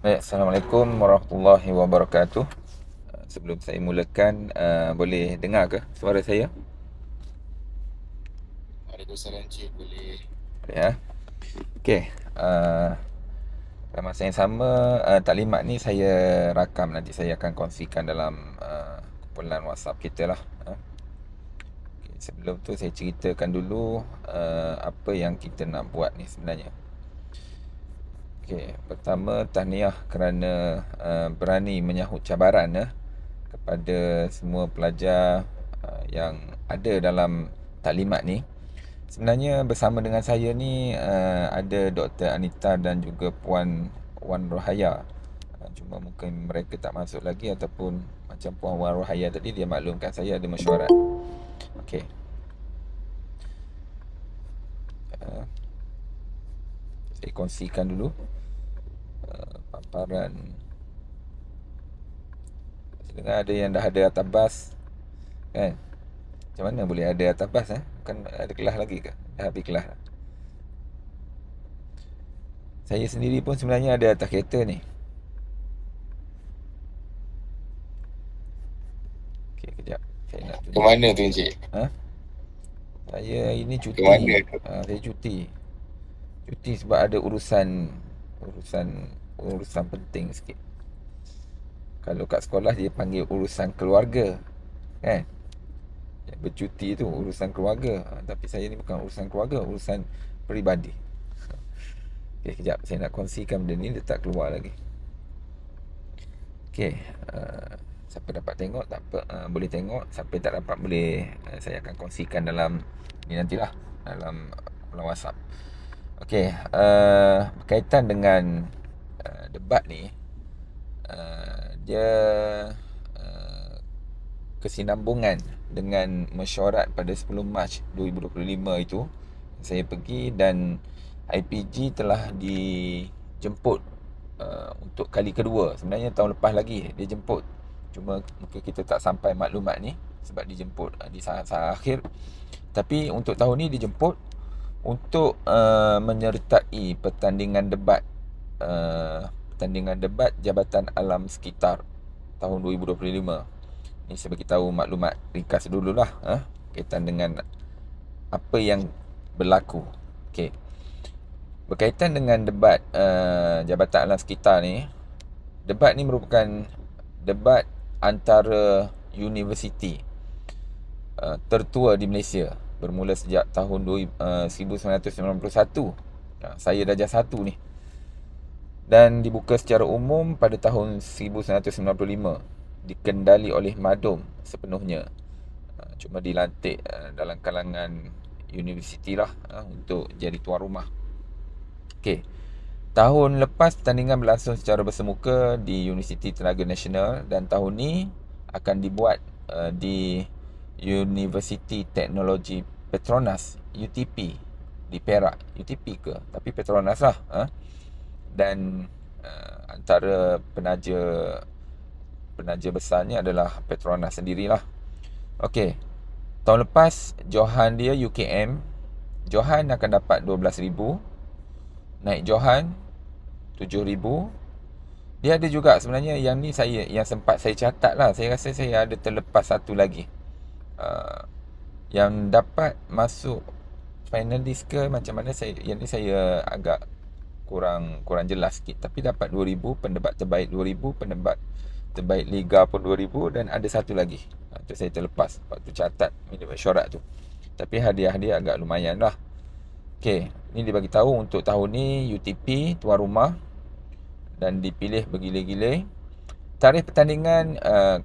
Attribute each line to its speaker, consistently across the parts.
Speaker 1: Baik, Assalamualaikum warahmatullahi wabarakatuh. Sebelum saya mulakan, boleh dengar ke suara saya?
Speaker 2: Waalaikumsalam Cik, boleh.
Speaker 1: Boleh ya? Okey. Pada masa yang sama, taklimat ni saya rakam, nanti saya akan kongsikan dalam kumpulan WhatsApp kita lah. Okey, sebelum tu saya ceritakan dulu apa yang kita nak buat ni sebenarnya. Okey, pertama tahniah kerana berani menyahut cabaran kepada semua pelajar yang ada dalam taklimat ni. Sebenarnya bersama dengan saya ni ada Dr. Anita dan juga Puan Wan Rohaya. Cuma mungkin mereka tak masuk lagi, ataupun macam Puan Wan Rohaya tadi, dia maklumkan saya ada mesyuarat. Okey. Uh, saya kongsikan dulu paparan. Saya dengar ada yang dah ada atas bas, kan? Macam mana boleh ada atas bas? Kan ada kelas lagi ke? Dah habis kelas. Saya sendiri pun sebenarnya ada atas kereta ni. Okey, kejap. Saya nak
Speaker 2: Ke
Speaker 1: tunjuk.
Speaker 2: mana tu Encik?
Speaker 1: Ha? Saya ini
Speaker 2: Ke mana
Speaker 1: cuti.
Speaker 2: tu?
Speaker 1: Saya cuti. Cuti sebab ada urusan urusan penting sikit. Kalau kat sekolah dia panggil urusan keluarga, kan? Yang bercuti tu urusan keluarga. Tapi saya ni bukan urusan keluarga, urusan peribadi. Okey, kejap. Saya nak kongsikan benda ni, dia tak keluar lagi. Okey, siapa dapat tengok tak apa, boleh tengok. Siapa tak dapat boleh, saya akan kongsikan dalam ni nantilah, dalam WhatsApp. Okey, berkaitan dengan debat ni, dia kesinambungan dengan mesyuarat pada 10 Mac 2025 itu. Saya pergi dan IPG telah dijemput untuk kali kedua. Sebenarnya tahun lepas lagi dia jemput, cuma mungkin kita tak sampai maklumat ni sebab dijemput di saat-saat akhir. Tapi untuk tahun ni dijemput untuk menyertai pertandingan debat Jabatan Alam Sekitar tahun 2025. Ni saya bagi tahu maklumat ringkas dululah, berkaitan dengan apa yang berlaku. Okey. Berkaitan dengan debat Jabatan Alam Sekitar ni, debat ni merupakan debat antara universiti tertua di Malaysia, bermula sejak tahun 1991. Saya darjah 1 ni, dan dibuka secara umum pada tahun 1995, dikendali oleh Madom sepenuhnya. Cuma dilantik dalam kalangan universiti lah, untuk jadi tuan rumah. Okey. Tahun lepas pertandingan berlangsung secara bersemuka di Universiti Tenaga Nasional, dan tahun ni akan dibuat di Universiti Teknologi Petronas, UTP, di Perak. UTP ke? Tapi Petronas lah. Dan antara penaja besarnya adalah Petronas sendirilah. Okey. Tahun lepas Johan dia UKM, Johan akan dapat 12,000. Naik Johan 7,000. Dia ada juga sebenarnya yang ni, yang sempat saya catat lah. Saya rasa saya ada terlepas satu lagi. Yang dapat masuk finalis ke macam mana, yang ni saya agak kurang jelas sikit. Tapi dapat 2,000, pendebat terbaik 2,000, pendebat terbaik Liga pun 2,000, dan ada satu lagi. Itu saya terlepas waktu catat minit mesyuarat tu. Tapi hadiah dia agak lumayan lah. Okey, ni dia bagi tahu untuk tahun ni UTP tuan rumah dan dipilih bergila-gila. Tarikh pertandingan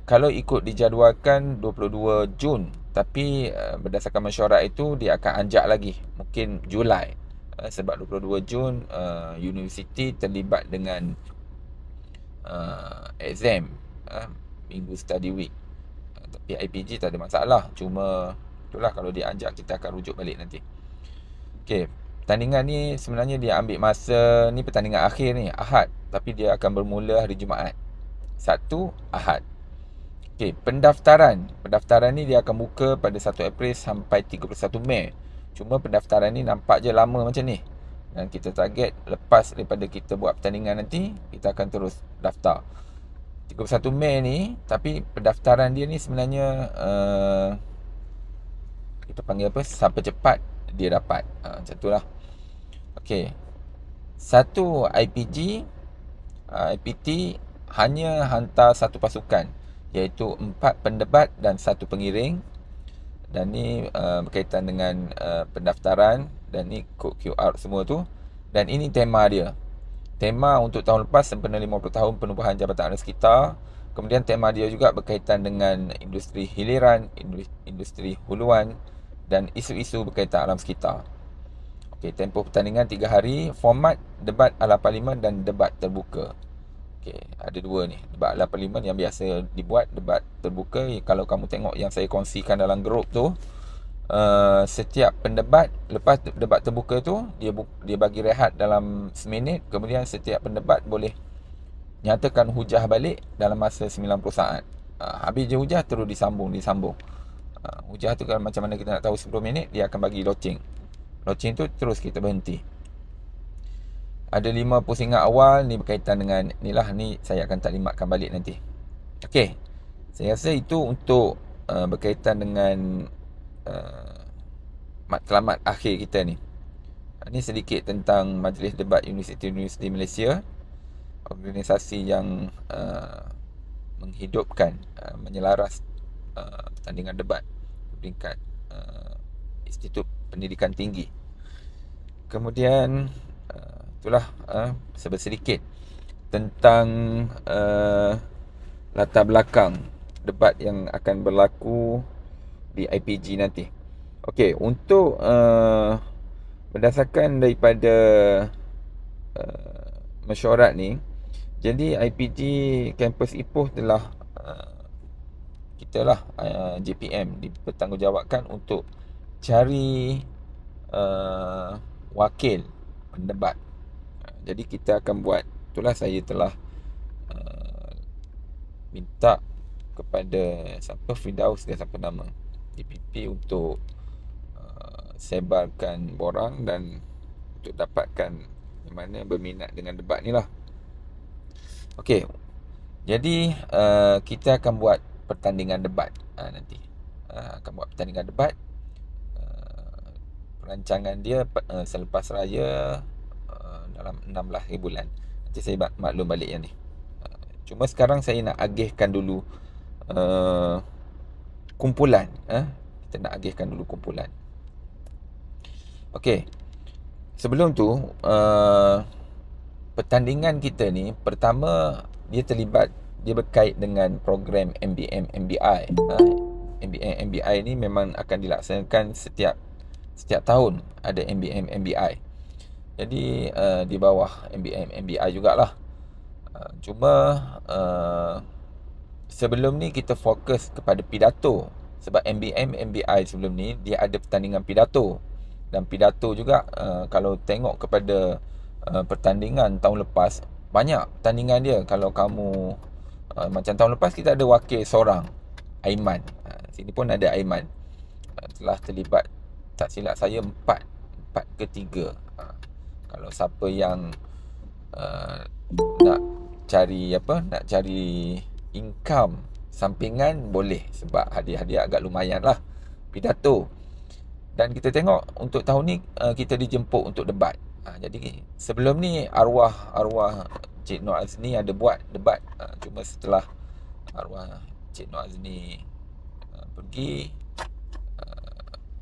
Speaker 1: kalau ikut dijadualkan 22 Jun, tapi berdasarkan mesyuarat itu dia akan anjak lagi, mungkin Julai. Sebab 22 Jun universiti terlibat dengan exam, minggu study week. Tapi IPG tak ada masalah, cuma itulah, kalau dia anjak kita akan rujuk balik nanti. Okey, pertandingan ni sebenarnya dia ambil masa ni, pertandingan akhir ni Ahad, tapi dia akan bermula hari Jumaat. Sabtu, Ahad. Okey, pendaftaran ni dia akan buka pada 1 April sampai 31 Mei. Cuma pendaftaran ni nampak je lama macam ni. Dan kita target lepas daripada kita buat pertandingan nanti, kita akan terus daftar 31 Mei ni. Tapi pendaftaran dia ni sebenarnya kita panggil apa, siapa cepat dia dapat, macam tu lah. Okay, satu IPT hanya hantar satu pasukan, iaitu 4 pendebat dan 1 pengiring. Dan ni berkaitan dengan pendaftaran. Dan ni kod QR semua tu. Dan ini tema dia. Tema untuk tahun lepas, sempena 50 tahun penubuhan Jabatan Ahli Sekitar. Kemudian tema dia juga berkaitan dengan industri hiliran, industri huluan dan isu-isu berkaitan alam sekitar. Okey, tempoh pertandingan 3 hari, format debat ala parlimen dan debat terbuka. Okey, ada 2 ni. Debat ala parlimen yang biasa dibuat, debat terbuka. Kalau kamu tengok yang saya kongsikan dalam grup tu, setiap pendebat lepas debat terbuka tu, dia bagi rehat dalam seminit. Kemudian setiap pendebat boleh nyatakan hujah balik dalam masa 90 saat. Habis je hujah, terus disambung. Hujah tu kan macam mana kita nak tahu 10 minit, dia akan bagi loceng tu, terus kita berhenti. Ada 5 pusingan awal ni berkaitan dengan ni saya akan taklimatkan balik nanti. Okey, saya rasa itu untuk berkaitan dengan matlamat akhir kita ni. Ini sedikit tentang Majlis Debat Universiti Malaysia, organisasi yang menghidupkan, menyelaras pertandingan debat peringkat Institut Pendidikan Tinggi. Kemudian itulah sedikit tentang latar belakang debat yang akan berlaku di IPG nanti. Okey, untuk berdasarkan daripada mesyuarat ni, jadi IPG kampus Ipoh telah kita lah JPM dipertanggungjawabkan untuk cari wakil pendebat. Jadi kita akan buat, itulah saya telah minta kepada Firdaus dia siapa nama DPP untuk sebarkan borang dan untuk dapatkan yang mana berminat dengan debat ni lah. Okey, jadi kita akan buat pertandingan debat nanti. Akan buat pertandingan debat. Perancangan dia selepas raya dalam 16 hari bulan. Nanti saya maklum balik yang ni. Cuma sekarang saya nak agihkan dulu kumpulan. Kita nak agihkan dulu kumpulan. Okey, sebelum tu pertandingan kita ni, pertama dia berkait dengan program MBM MBI. MBM MBI ni memang akan dilaksanakan setiap tahun ada MBM MBI. Jadi di bawah MBM MBI jugalah. Cuma sebelum ni kita fokus kepada pidato. Sebab MBM MBI sebelum ni dia ada pertandingan pidato. Dan pidato juga kalau tengok kepada pertandingan tahun lepas, banyak pertandingan dia. Kalau kamu macam tahun lepas kita ada wakil seorang, Aiman. Sini pun ada Aiman. Telah terlibat, tak silap saya 4 ke 3. Kalau siapa yang nak cari income sampingan, boleh. Sebab hadiah-hadiah agak lumayan lah pidato. Dan kita tengok untuk tahun ni kita dijemput untuk debat. Jadi sebelum ni arwah Cik Nur Azni ada buat debat. Cuma setelah arwah Cik Nur Azni pergi,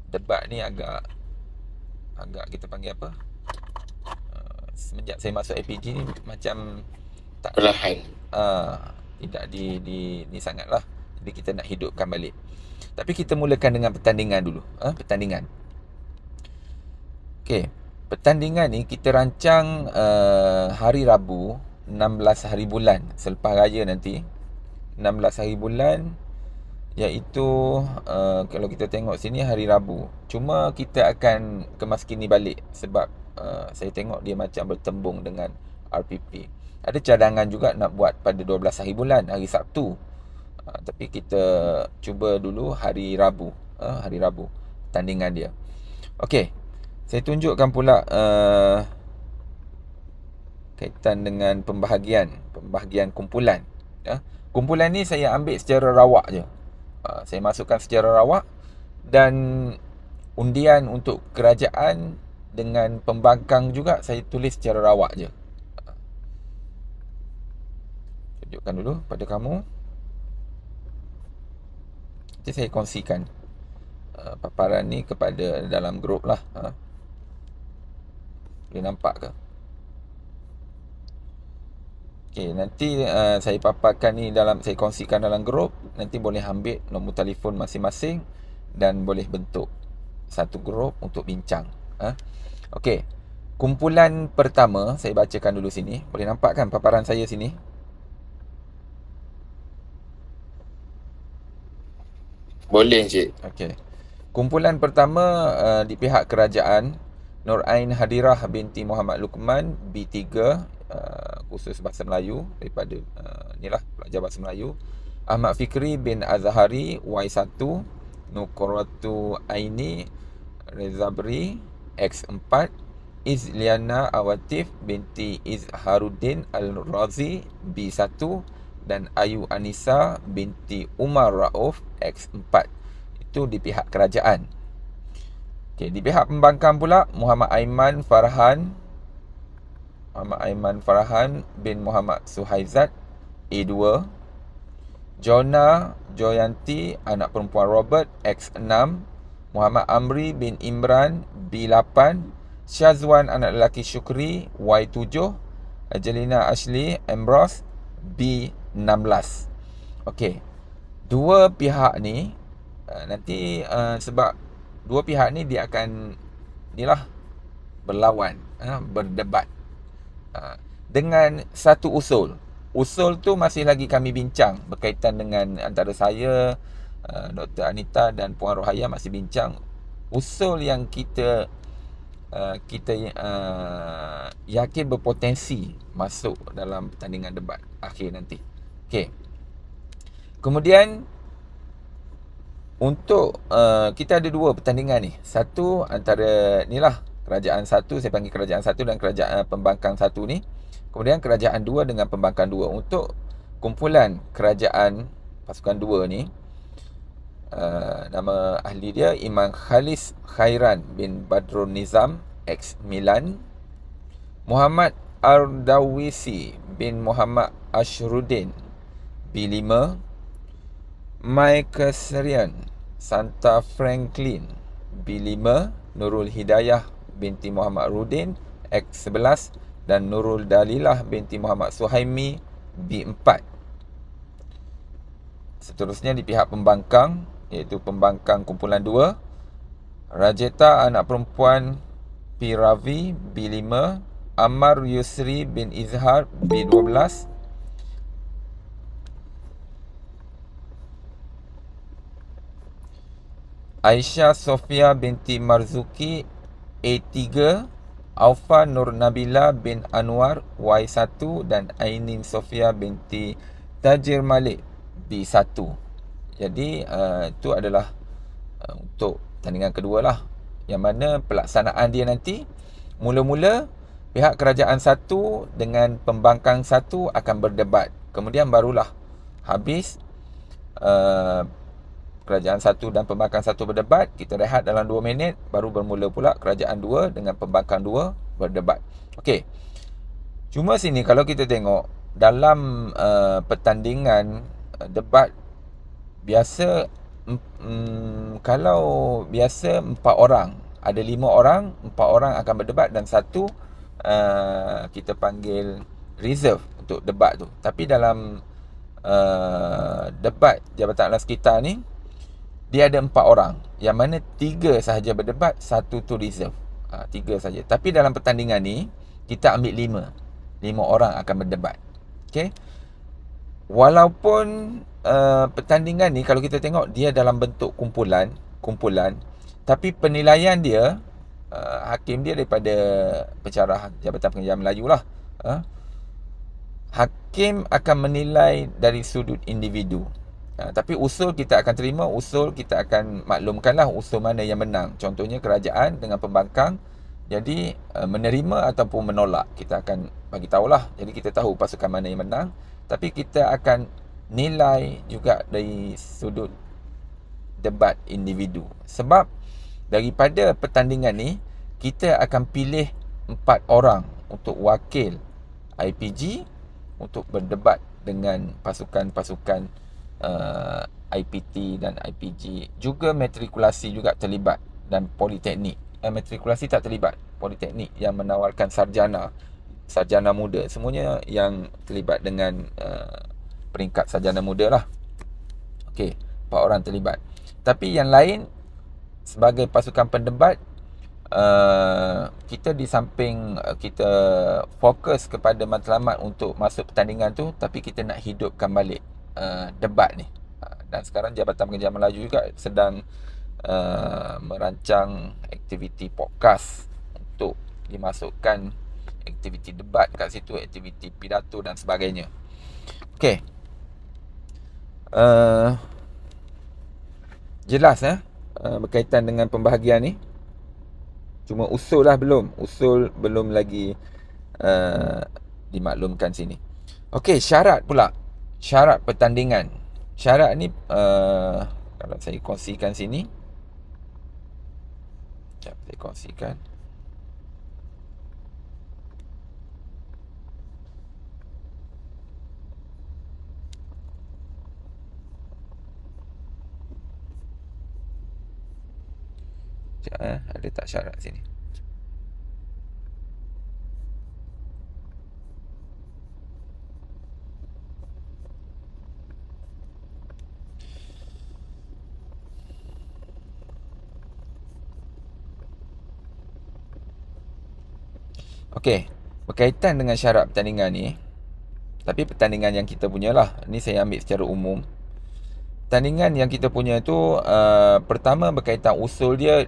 Speaker 1: debat ni agak kita panggil apa, semenjak saya masuk APG ni macam tak
Speaker 2: perlahan.
Speaker 1: Tidak di sangat lah. Jadi kita nak hidupkan balik. Tapi kita mulakan dengan pertandingan dulu. Pertandingan. Okey, pertandingan ni kita rancang hari Rabu 16 hari bulan selepas raya nanti. 16 hari bulan, iaitu kalau kita tengok sini hari Rabu. Cuma kita akan kemas kini balik sebab saya tengok dia macam bertembung dengan RPP. Ada cadangan juga nak buat pada 12 hari bulan, hari Sabtu. Tapi kita cuba dulu hari Rabu. Hari Rabu tandingan dia. Okey, saya tunjukkan pula kaitan dengan pembahagian kumpulan. Ya. Kumpulan ni saya ambil secara rawak je. Saya masukkan secara rawak, dan undian untuk kerajaan dengan pembangkang juga saya tulis secara rawak je. Tunjukkan dulu pada kamu. Nanti saya kongsikan paparan ni kepada dalam grup lah. Boleh nampak ke? Okey, nanti saya paparkan ni saya kongsikan dalam grup. Nanti boleh ambil nombor telefon masing-masing dan boleh bentuk satu grup untuk bincang. Okey. Kumpulan pertama saya bacakan dulu sini. Boleh nampak kan paparan saya sini?
Speaker 2: Boleh, Encik.
Speaker 1: Okey. Kumpulan pertama di pihak kerajaan, Nur Ain Hadirah binti Muhammad Luqman, B3, khusus bahasa Melayu, daripada inilah pelajar bahasa Melayu. Ahmad Fikri bin Azhari, Y1, Nuqratu Aini Rezabri, X4, Izliana Awatif binti Izharuddin Al-Razi, B1, dan Ayu Anisa binti Umar Rauf, X4. Itu di pihak kerajaan. Okey, di pihak pembangkang pula, Muhammad Aiman Farhan bin Muhammad Suhaizat, A2. Jona Joyanti, anak perempuan Robert, X6. Muhammad Amri bin Imran, B8. Syazwan, anak lelaki Syukri, Y7. Angelina Ashley Ambrose, B16. Okey. Dua pihak ni nanti sebab dua pihak ni dia akan berlawan, berdebat dengan satu usul. Usul tu masih lagi kami bincang berkaitan dengan antara saya, Dr. Anita dan Puan Rohaya masih bincang usul yang kita yakin berpotensi masuk dalam pertandingan debat akhir nanti. Okey. Kemudian untuk kita ada dua pertandingan ni. Satu antara kerajaan satu, saya panggil kerajaan satu, dan kerajaan pembangkang satu ni. Kemudian kerajaan dua dengan pembangkang dua. Untuk kumpulan kerajaan pasukan dua ni, nama ahli dia Imam Khalis Khairan bin Badrun Nizam, X9. Muhammad Ardawisi bin Muhammad Ashruddin, B5. Mike Serian Santa Franklin, B5. Nurul Hidayah binti Muhammad Rudin, X11. Dan Nurul Dalilah binti Muhammad Suhaimi, B4. Seterusnya di pihak pembangkang, iaitu pembangkang kumpulan 2, Rajeta, anak perempuan Piravi, B5. Ammar Yusri bin Izhar, B12. Aisyah Sofia binti Marzuki, A3. Aufa Nur Nabila bin Anwar, Y1. Dan Ainin Sofia binti Tajir Malik, B1. Jadi itu adalah untuk tandingan kedua lah, yang mana pelaksanaan dia nanti mula-mula pihak kerajaan satu dengan pembangkang satu akan berdebat. Kemudian barulah habis kerajaan satu dan pembangkang satu berdebat, kita rehat dalam 2 minit, baru bermula pula kerajaan 2 dengan pembangkang 2 berdebat. Okey. Cuma sini kalau kita tengok dalam pertandingan debat biasa, kalau biasa 4 orang, ada 5 orang, 4 orang akan berdebat dan satu kita panggil reserve untuk debat tu. Tapi dalam debat Jabatan Alam Sekitar ni, dia ada 4 orang, yang mana 3 sahaja berdebat, 1 tu reserve. 3 saja. Tapi dalam pertandingan ni kita ambil 5 orang akan berdebat. Okey. Walaupun pertandingan ni kalau kita tengok dia dalam bentuk kumpulan, tapi penilaian dia, hakim dia daripada pensyarah Jabatan Pengajian Melayu lah. Hakim akan menilai dari sudut individu. Tapi usul kita akan terima, usul kita akan maklumkanlah usul mana yang menang. Contohnya kerajaan dengan pembangkang Jadi menerima ataupun menolak, kita akan bagi tahulah. Jadi kita tahu pasukan mana yang menang, tapi kita akan nilai juga dari sudut debat individu. Sebab daripada pertandingan ni, kita akan pilih 4 orang untuk wakil IPG untuk berdebat dengan pasukan-pasukan IPT dan IPG. Juga matrikulasi juga terlibat, dan politeknik. Matrikulasi tak terlibat, politeknik yang menawarkan sarjana muda, semuanya yang terlibat dengan peringkat sarjana muda lah. Okey, 4 orang terlibat. Tapi yang lain sebagai pasukan pendebat, kita di samping kita fokus kepada matlamat untuk masuk pertandingan tu, tapi kita nak hidupkan balik debat ni. Dan sekarang Jabatan Pengajian Melayu juga sedang merancang aktiviti podcast untuk dimasukkan aktiviti debat kat situ, aktiviti pidato dan sebagainya. Okey. Jelas berkaitan dengan pembahagian ni. Cuma usul belum lagi dimaklumkan sini. Okey, syarat pula. Syarat pertandingan. Syarat ni kalau saya kongsikan sini. Sekejap saya kongsikan. Ada tak syarat sini? Okey, berkaitan dengan syarat pertandingan ni, tapi pertandingan yang kita punya lah, ni saya ambil secara umum. Pertandingan yang kita punya tu, pertama berkaitan usul dia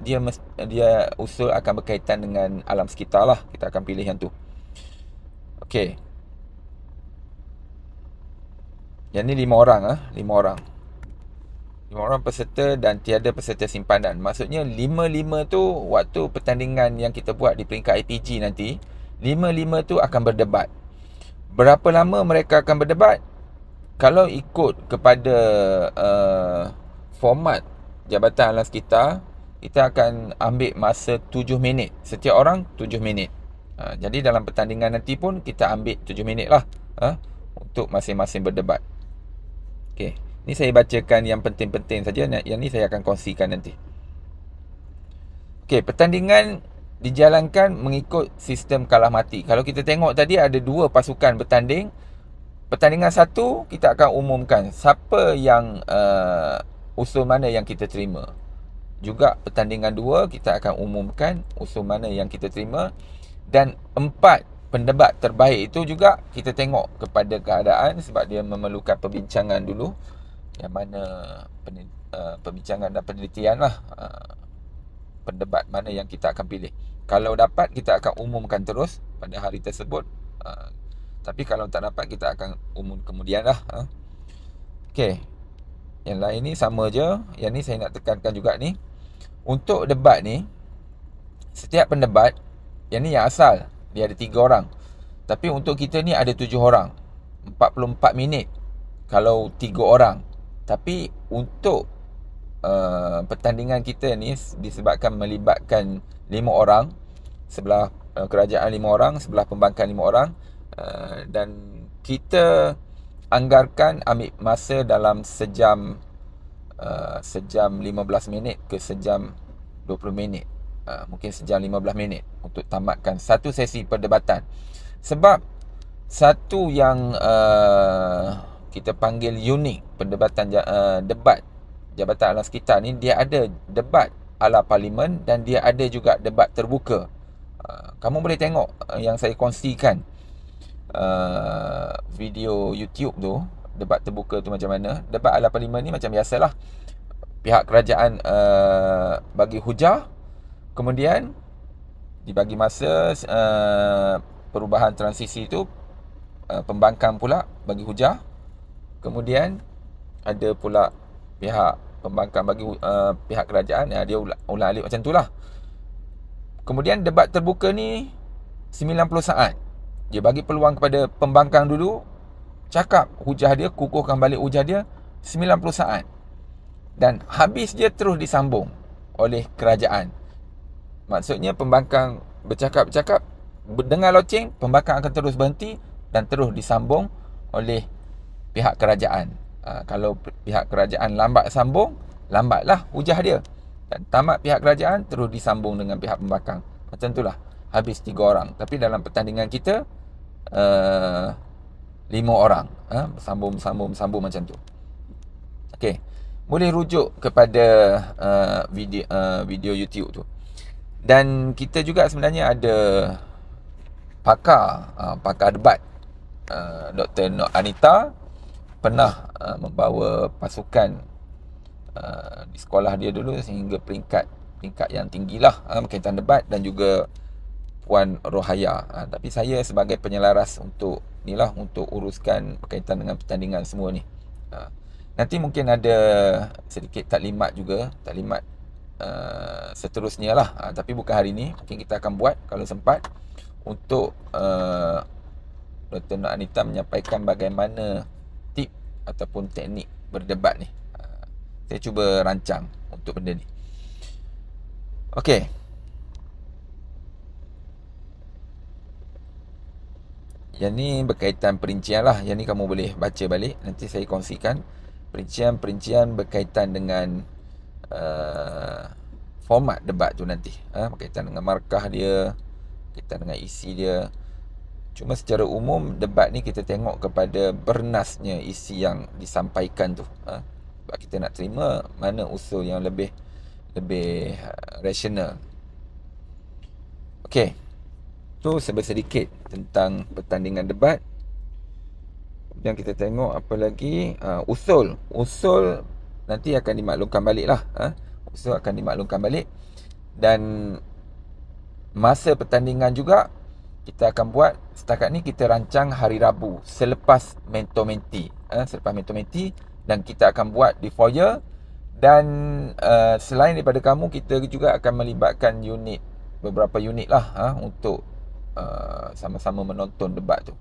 Speaker 1: usul akan berkaitan dengan alam sekitar lah. Kita akan pilih yang tu. Okey. Yang ni 5 orang 5 orang. 5 orang peserta dan tiada peserta simpanan. Maksudnya 5-5 tu waktu pertandingan yang kita buat di peringkat IPG nanti, 5-5 tu akan berdebat. Berapa lama mereka akan berdebat? Kalau ikut kepada format Jabatan Alam Sekitar, kita akan ambil masa 7 minit. Setiap orang 7 minit. Jadi dalam pertandingan nanti pun kita ambil 7 minit lah untuk masing-masing berdebat. Okey, ni saya bacakan yang penting-penting saja. Yang ni saya akan kongsikan nanti. Okey, pertandingan dijalankan mengikut sistem kalah mati. Kalau kita tengok tadi ada 2 pasukan bertanding. Pertandingan 1 kita akan umumkan siapa yang usul mana yang kita terima. Juga pertandingan 2 kita akan umumkan usul mana yang kita terima. Dan 4 pendebat terbaik itu juga kita tengok kepada keadaan, sebab dia memerlukan perbincangan dulu. Yang mana perbincangan dan penelitian lah, pendebat mana yang kita akan pilih. Kalau dapat kita akan umumkan terus pada hari tersebut. Tapi kalau tak dapat kita akan umum kemudian lah. Okey. Yang lain ni sama je. Yang ni saya nak tekankan juga ni. Untuk debat ni, setiap pendebat, yang ni yang asal, dia ada 3 orang. Tapi untuk kita ni ada 7 orang. 44 minit kalau 3 orang. Tapi untuk pertandingan kita ni, disebabkan melibatkan 5 orang, sebelah kerajaan 5 orang, sebelah pembangkang 5 orang, dan kita anggarkan ambil masa dalam sejam 15 minit ke sejam 20 minit, mungkin sejam 15 minit untuk tamatkan satu sesi perdebatan. Sebab satu yang kita panggil unik perdebatan debat Jabatan Alam Sekitar ni, dia ada debat ala parlimen dan dia ada juga debat terbuka. Kamu boleh tengok yang saya kongsikan video YouTube tu, debat terbuka tu macam mana. Debat ala parlimen ni macam biasalah, pihak kerajaan bagi hujah, kemudian dibagi masa perubahan transisi tu, pembangkang pula bagi hujah, kemudian ada pula pihak pembangkang bagi pihak kerajaan, dia ulang alik macam tu lah. Kemudian debat terbuka ni 90 saat. Dia bagi peluang kepada pembangkang dulu cakap hujah dia, kukuhkan balik hujah dia 90 saat. Dan habis dia terus disambung oleh kerajaan. Maksudnya pembangkang bercakap-bercakap, dengar loceng, pembangkang akan terus berhenti dan terus disambung oleh pihak kerajaan. Kalau pihak kerajaan lambat sambung, lambatlah hujah dia. Dan tamat pihak kerajaan, terus disambung dengan pihak pembangkang. Macam itulah. Habis 3 orang. Tapi dalam pertandingan kita 5 orang. Bersambung macam tu. Okey. Boleh rujuk kepada video YouTube tu. Dan kita juga sebenarnya ada pakar debat. Dr. Nur Anita pernah membawa pasukan di sekolah dia dulu sehingga peringkat yang tinggilah berkaitan debat, dan juga Puan Rohaya. Tapi saya sebagai penyelaras untuk uruskan berkaitan dengan pertandingan semua ni. Nanti mungkin ada sedikit taklimat juga, seterusnya lah. Tapi bukan hari ni, mungkin kita akan buat kalau sempat untuk Dr. Nur Anita menyampaikan bagaimana tip ataupun teknik berdebat ni. Saya cuba rancang untuk benda ni. Okey. Yang ni berkaitan perincian lah. Yang ni kamu boleh baca balik. Nanti saya kongsikan perincian berkaitan dengan format debat tu nanti. Berkaitan dengan markah dia, berkaitan dengan isi dia. Cuma secara umum debat ni kita tengok kepada bernasnya isi yang disampaikan tu. Sebab kita nak terima mana usul yang lebih rasional. Okey. Tu sedikit tentang pertandingan debat. Kemudian kita tengok apa lagi. Usul nanti akan dimaklumkan balik lah. Usul akan dimaklumkan balik. Dan masa pertandingan juga kita akan buat. Setakat ni kita rancang hari Rabu selepas Mentor-Menti. Selepas Mentor-Menti. Dan kita akan buat di foyer. Dan selain daripada kamu, kita juga akan melibatkan beberapa unit lah untuk sama-sama menonton debat tu.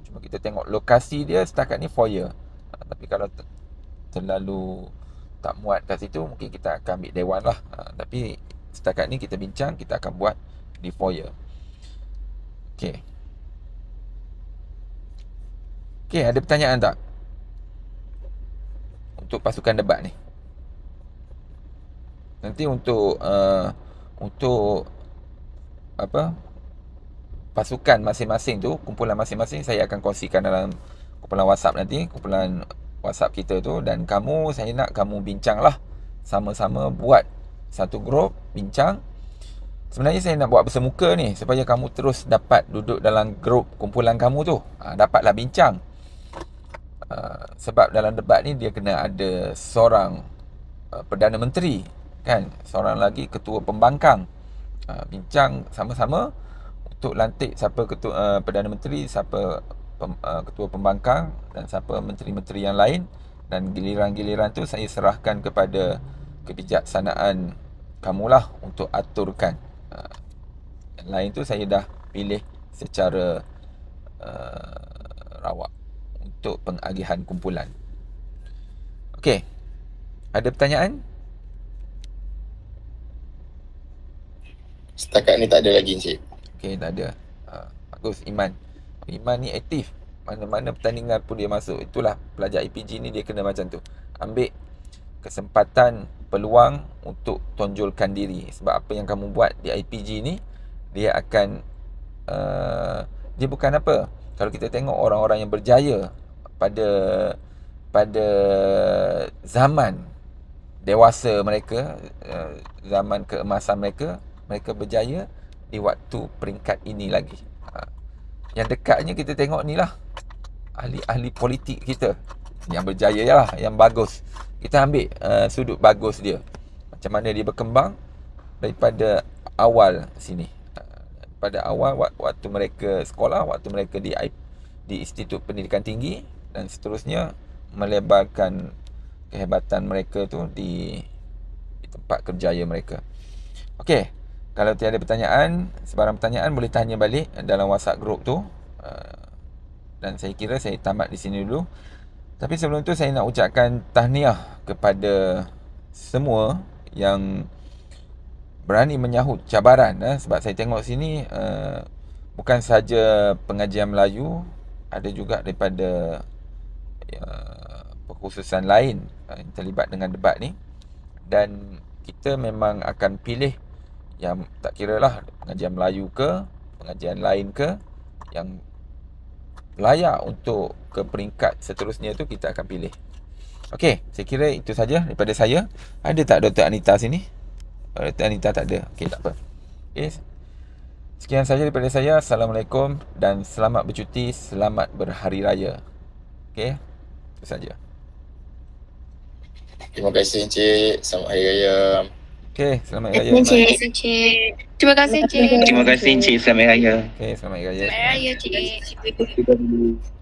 Speaker 1: Cuma kita tengok lokasi dia setakat ni foyer. Tapi kalau terlalu tak muat kat situ, mungkin kita akan ambil dewan lah. Tapi setakat ni kita bincang, kita akan buat di foyer. Okey, ada pertanyaan tak untuk pasukan debat ni? Nanti untuk pasukan masing-masing tu, kumpulan masing-masing, saya akan kongsikan dalam kumpulan WhatsApp nanti, kumpulan WhatsApp kita tu. Dan saya nak kamu bincang lah, sama-sama buat satu grup, bincang. Sebenarnya saya nak buat bersemuka ni, supaya kamu terus dapat duduk dalam grup kumpulan kamu tu, dapatlah bincang. Sebab dalam debat ni dia kena ada seorang Perdana Menteri, kan, seorang lagi ketua pembangkang. Bincang sama-sama untuk lantik siapa ketua Perdana Menteri, siapa ketua pembangkang, dan siapa menteri-menteri yang lain. Dan giliran-giliran tu saya serahkan kepada kebijaksanaan kamulah untuk aturkan. Yang lain tu saya dah pilih secara rawak untuk pengagihan kumpulan. Okey. Ada pertanyaan?
Speaker 2: Setakat ni tak ada lagi, Encik.
Speaker 1: Okey, tak ada. Bagus, Iman ni aktif. Mana-mana pertandingan pun dia masuk. Itulah pelajar IPG ni, dia kena macam tu. Ambil kesempatan, peluang untuk tonjolkan diri. Sebab apa yang kamu buat di IPG ni, dia akan dia bukan apa. Kalau kita tengok orang-orang yang berjaya pada zaman dewasa mereka, zaman keemasan mereka berjaya di waktu peringkat ini lagi. Yang dekatnya kita tengok ni lah, ahli-ahli politik kita yang berjaya lah, yang bagus. Kita ambil sudut bagus dia, macam mana dia berkembang daripada awal sini. Pada awal waktu mereka sekolah, waktu mereka di Institut Pendidikan Tinggi, dan seterusnya melebarkan kehebatan mereka tu di tempat kerjaya mereka. Okey, Kalau tiada pertanyaan, sebarang pertanyaan boleh tanya balik dalam WhatsApp group tu. Dan saya kira saya tamat di sini dulu. Tapi sebelum tu saya nak ucapkan tahniah kepada semua yang berani menyahut cabaran. Sebab saya tengok sini bukan saja pengajian Melayu, ada juga daripada perkhususan lain yang terlibat dengan debat ni. Dan kita memang akan pilih yang tak kira lah pengajian Melayu ke, pengajian lain ke, yang layak untuk ke peringkat seterusnya tu kita akan pilih. Okey, saya kira itu saja daripada saya. Ada tak Dr. Anita sini? Dr. Anita tak ada. Okey, tak apa. Okey. Sekian saja daripada saya. Assalamualaikum dan selamat bercuti, selamat berhari raya. Okey. Itu saja.
Speaker 2: Terima kasih Encik. Selamat Hari Raya.
Speaker 1: Okey, selamat Hari Raya.
Speaker 3: Terima kasih Encik. Terima kasih Encik.
Speaker 4: Terima kasih Encik. Selamat Hari Raya.
Speaker 1: Okey, selamat Hari Raya.
Speaker 3: Selamat Hari Raya Encik.